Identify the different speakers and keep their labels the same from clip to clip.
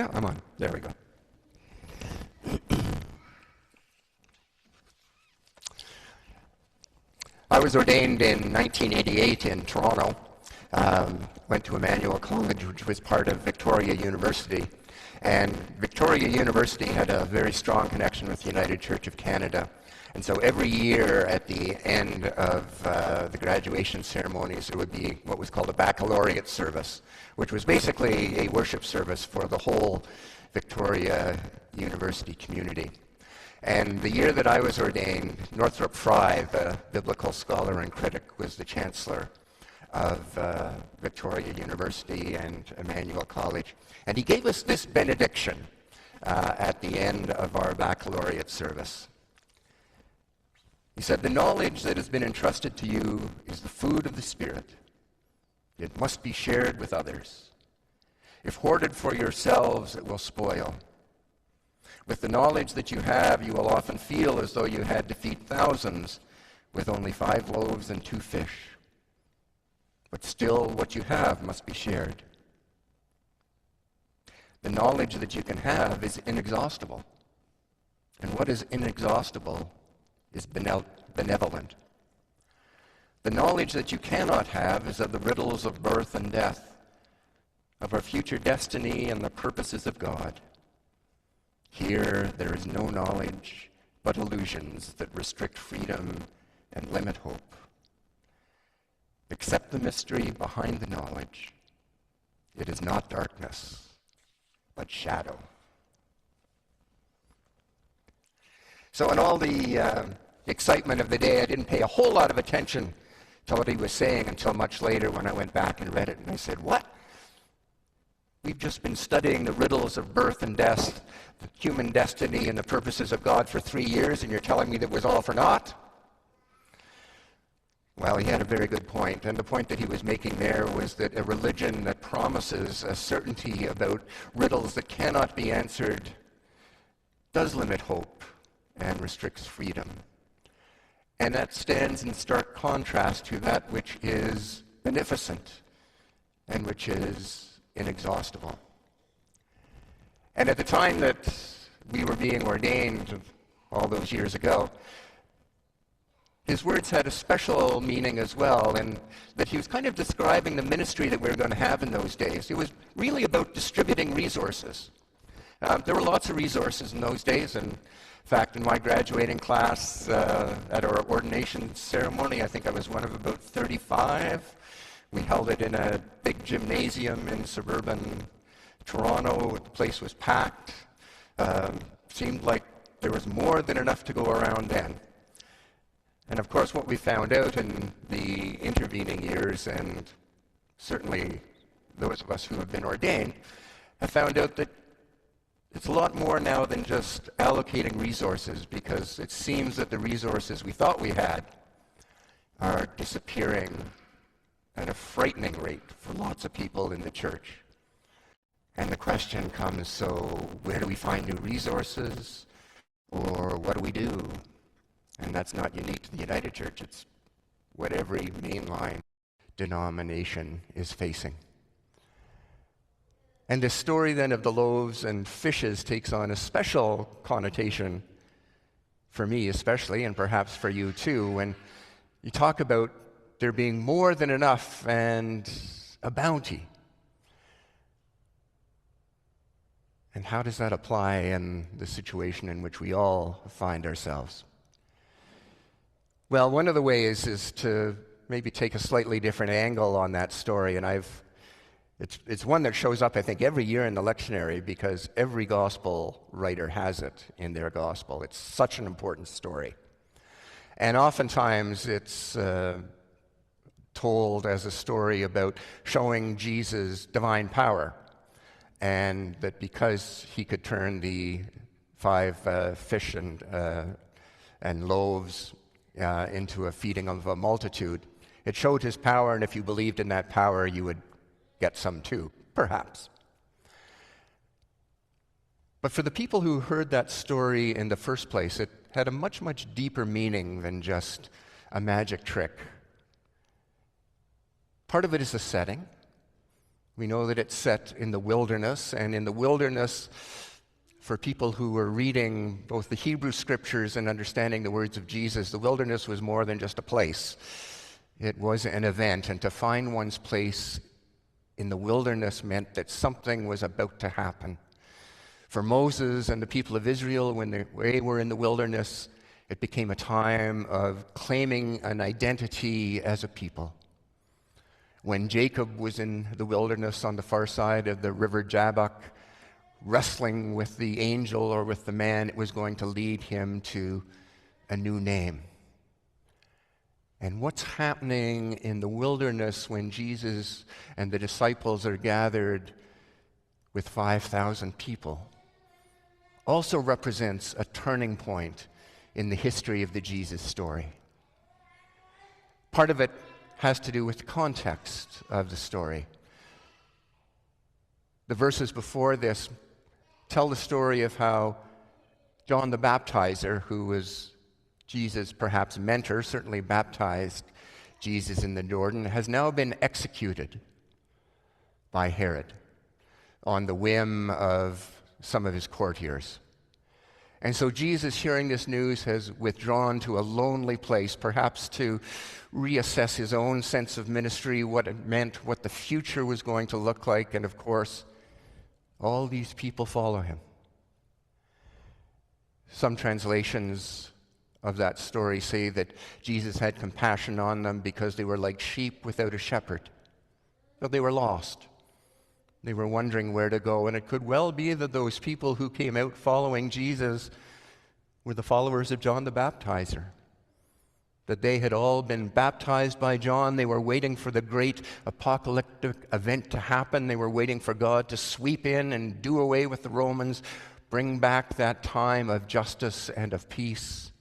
Speaker 1: Yeah, I'm on. There we go. I was ordained in 1988 in Toronto. Went to Emmanuel College, which was part of Victoria University. And Victoria University had a very strong connection with the United Church of Canada. And so every year at the end of the graduation ceremonies, there would be what was called a baccalaureate service, which was basically a worship service for the whole Victoria University community. And the year that I was ordained, Northrop Frye, the biblical scholar and critic, was the chancellor of Victoria University and Emmanuel College. And he gave us this benediction at the end of our baccalaureate service. He said, "The knowledge that has been entrusted to you is the food of the Spirit. It must be shared with others. If hoarded for yourselves, it will spoil. With the knowledge that you have, you will often feel as though you had to feed thousands with only 5 loaves and 2 fish. But still, what you have must be shared. The knowledge that you can have is inexhaustible. And what is inexhaustible is benevolent. The knowledge that you cannot have is of the riddles of birth and death, of our future destiny and the purposes of God. Here there is no knowledge but illusions that restrict freedom and limit hope. Accept the mystery behind the knowledge. It is not darkness, but shadow." So in all the excitement of the day, I didn't pay a whole lot of attention to what he was saying until much later when I went back and read it. And I said, "What? We've just been studying the riddles of birth and death, the human destiny and the purposes of God for 3 years, and you're telling me that was all for naught?" Well, he had a very good point, and the point that he was making there was that a religion that promises a certainty about riddles that cannot be answered does limit hope and restricts freedom. And that stands in stark contrast to that which is beneficent and which is inexhaustible. And at the time that we were being ordained all those years ago, his words had a special meaning as well, and that he was kind of describing the ministry that we were going to have in those days. It was really about distributing resources. There were lots of resources in those days, and in fact, in my graduating class at our ordination ceremony, I think I was one of about 35. We held it in a big gymnasium in suburban Toronto. The place was packed. Seemed like there was more than enough to go around then. And of course, what we found out in the intervening years, and certainly those of us who have been ordained, have found out that it's a lot more now than just allocating resources, because it seems that the resources we thought we had are disappearing at a frightening rate for lots of people in the church. And the question comes, so where do we find new resources? Or what do we do? And that's not unique to the United Church. It's what every mainline denomination is facing. And this story then of the loaves and fishes takes on a special connotation for me especially, and perhaps for you too, when you talk about there being more than enough and a bounty. And how does that apply in the situation in which we all find ourselves? Well, one of the ways is to maybe take a slightly different angle on that story, and it's one that shows up, I think, every year in the lectionary, because every gospel writer has it in their gospel. It's such an important story. And oftentimes it's told as a story about showing Jesus' divine power, and that because he could turn the 5 fish and loaves into a feeding of a multitude, it showed his power, and if you believed in that power, you would get some too, perhaps. But for the people who heard that story in the first place, it had a much, much deeper meaning than just a magic trick. Part of it is the setting. We know that it's set in the wilderness, and in the wilderness, for people who were reading both the Hebrew scriptures and understanding the words of Jesus, the wilderness was more than just a place. It was an event, and to find one's place in the wilderness meant that something was about to happen. For Moses and the people of Israel, when they were in the wilderness, it became a time of claiming an identity as a people. When Jacob was in the wilderness on the far side of the river Jabbok, wrestling with the angel or with the man, it was going to lead him to a new name. And what's happening in the wilderness when Jesus and the disciples are gathered with 5,000 people also represents a turning point in the history of the Jesus story. Part of it has to do with the context of the story. The verses before this tell the story of how John the Baptizer, who was Jesus' perhaps mentor, certainly baptized Jesus in the Jordan, has now been executed by Herod on the whim of some of his courtiers. And so Jesus, hearing this news, has withdrawn to a lonely place, perhaps to reassess his own sense of ministry, what it meant, what the future was going to look like, and of course, all these people follow him. Some translations of that story say that Jesus had compassion on them because they were like sheep without a shepherd. But they were lost. They were wondering where to go, and it could well be that those people who came out following Jesus were the followers of John the Baptizer. That they had all been baptized by John. They were waiting for the great apocalyptic event to happen. They were waiting for God to sweep in and do away with the Romans, bring back that time of justice and of peace.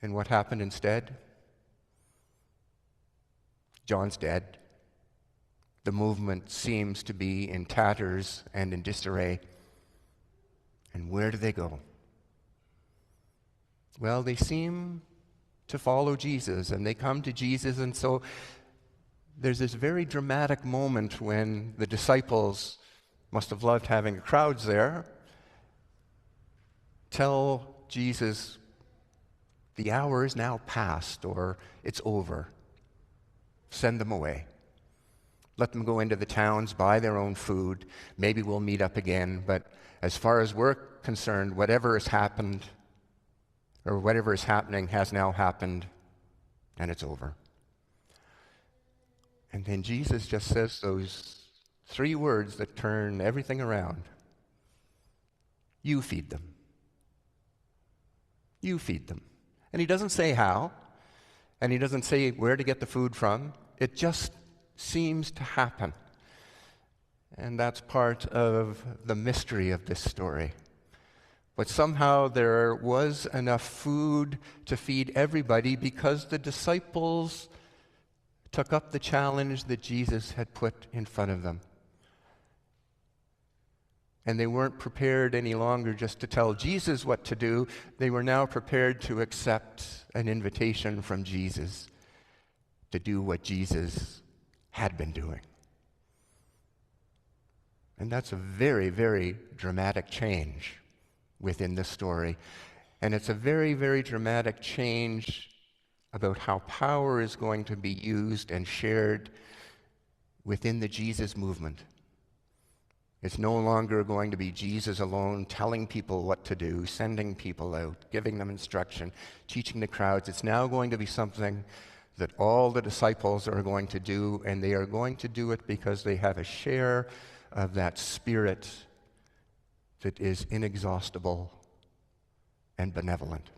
Speaker 1: And what happened instead? John's dead. The movement seems to be in tatters and in disarray. And where do they go? Well, they seem to follow Jesus, and they come to Jesus, and so there's this very dramatic moment when the disciples must have loved having crowds there, tell Jesus, the hour is now past, or it's over. Send them away. Let them go into the towns, buy their own food. Maybe we'll meet up again. But as far as we're concerned, whatever has happened, or whatever is happening has now happened, and it's over. And then Jesus just says those 3 words that turn everything around. You feed them. You feed them. And he doesn't say how, and he doesn't say where to get the food from. It just seems to happen. And that's part of the mystery of this story. But somehow there was enough food to feed everybody because the disciples took up the challenge that Jesus had put in front of them. And they weren't prepared any longer just to tell Jesus what to do. They were now prepared to accept an invitation from Jesus to do what Jesus had been doing. And that's a very, very dramatic change within the story. And it's a very, very dramatic change about how power is going to be used and shared within the Jesus movement. It's no longer going to be Jesus alone telling people what to do, sending people out, giving them instruction, teaching the crowds. It's now going to be something that all the disciples are going to do, and they are going to do it because they have a share of that spirit that is inexhaustible and benevolent.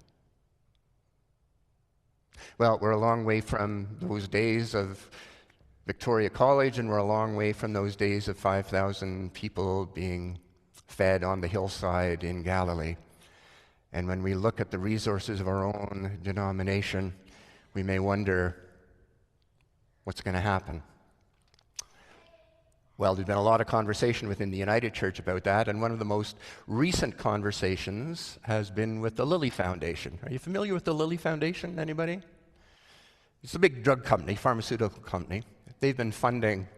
Speaker 1: Well, we're a long way from those days of Victoria College, and we're a long way from those days of 5,000 people being fed on the hillside in Galilee. And when we look at the resources of our own denomination, we may wonder what's going to happen. Well, there's been a lot of conversation within the United Church about that, and one of the most recent conversations has been with the Lilly Foundation. Are you familiar with the Lilly Foundation, anybody? It's a big drug company, pharmaceutical company. They've been funding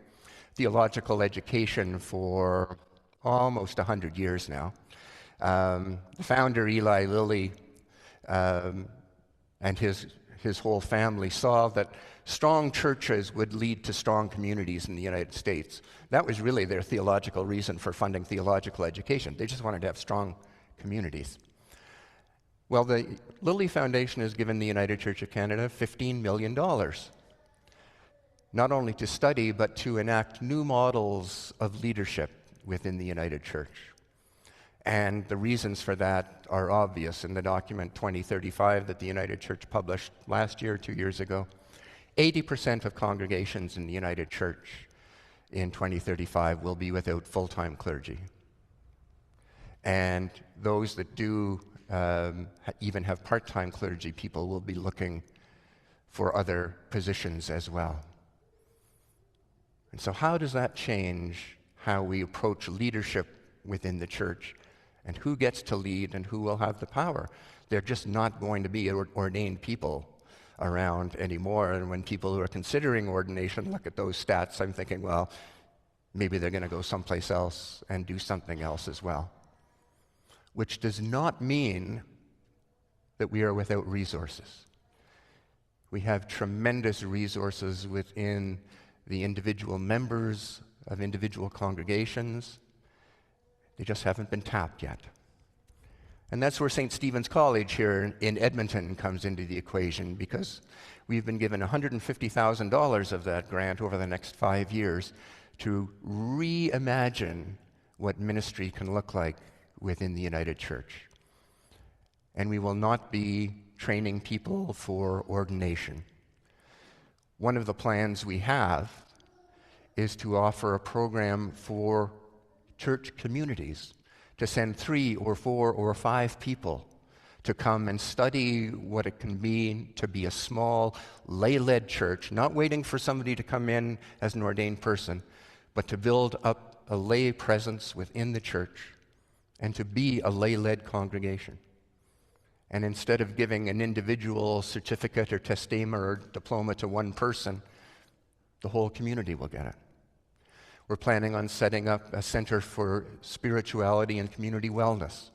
Speaker 1: theological education for almost 100 years now. The founder, Eli Lilly, and his whole family saw that strong churches would lead to strong communities in the United States. That was really their theological reason for funding theological education. They just wanted to have strong communities. Well, the Lilly Foundation has given the United Church of Canada $15 million, not only to study, but to enact new models of leadership within the United Church. And the reasons for that are obvious in the document 2035 that the United Church published last year, 2 years ago. 80% of congregations in the United Church in 2035 will be without full-time clergy. And those that do even have part-time clergy, people will be looking for other positions as well. And so how does that change how we approach leadership within the church, and who gets to lead and who will have the power? They're just not going to be ordained people around anymore. And when people who are considering ordination look at those stats, I'm thinking, well, maybe they're going to go someplace else and do something else as well. Which does not mean that we are without resources. We have tremendous resources within the individual members of individual congregations. They just haven't been tapped yet. And that's where St. Stephen's College here in Edmonton comes into the equation, because we've been given $150,000 of that grant over the next 5 years to reimagine what ministry can look like within the United Church. And we will not be training people for ordination. One of the plans we have is to offer a program for church communities, to send 3 or 4 or 5 people to come and study what it can mean to be a small, lay-led church, not waiting for somebody to come in as an ordained person, but to build up a lay presence within the church and to be a lay-led congregation. And instead of giving an individual certificate or testament or diploma to one person, the whole community will get it. We're planning on setting up a center for spirituality and community wellness,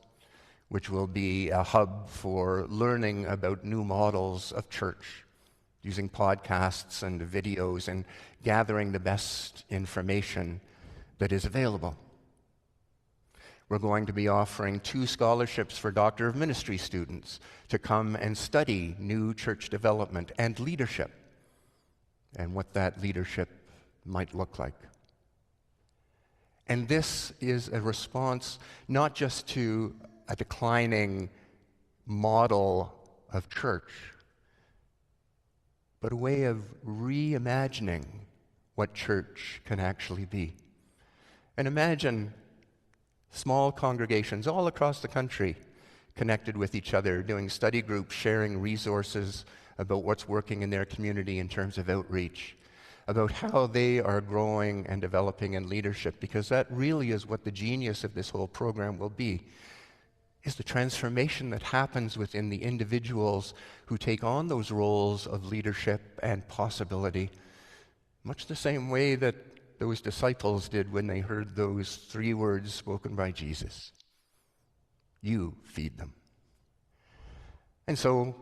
Speaker 1: which will be a hub for learning about new models of church, using podcasts and videos and gathering the best information that is available. We're going to be offering 2 scholarships for Doctor of Ministry students to come and study new church development and leadership, and what that leadership might look like. And this is a response not just to a declining model of church, but a way of reimagining what church can actually be. And imagine small congregations all across the country connected with each other, doing study groups, sharing resources about what's working in their community in terms of outreach, about how they are growing and developing in leadership, because that really is what the genius of this whole program will be, is the transformation that happens within the individuals who take on those roles of leadership and possibility, much the same way that those disciples did when they heard those 3 words spoken by Jesus. You feed them. And so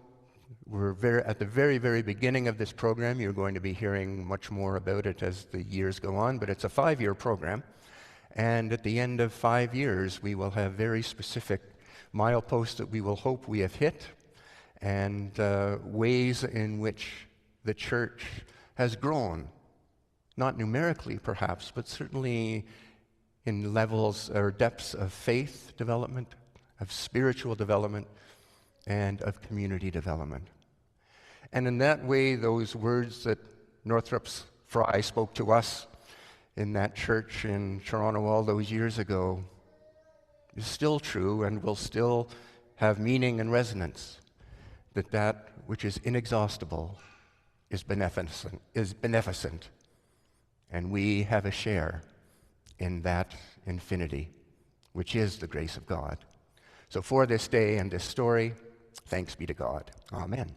Speaker 1: we're at the very, very beginning of this program. You're going to be hearing much more about it as the years go on, but it's a 5-year program. And at the end of 5 years, we will have very specific mileposts that we will hope we have hit, and ways in which the church has grown, not numerically perhaps, but certainly in levels or depths of faith development, of spiritual development, and of community development. And in that way, those words that Northrop's Fry spoke to us in that church in Toronto all those years ago is still true and will still have meaning and resonance, that which is inexhaustible is beneficent, and we have a share in that infinity, which is the grace of God. So for this day and this story, thanks be to God. Amen.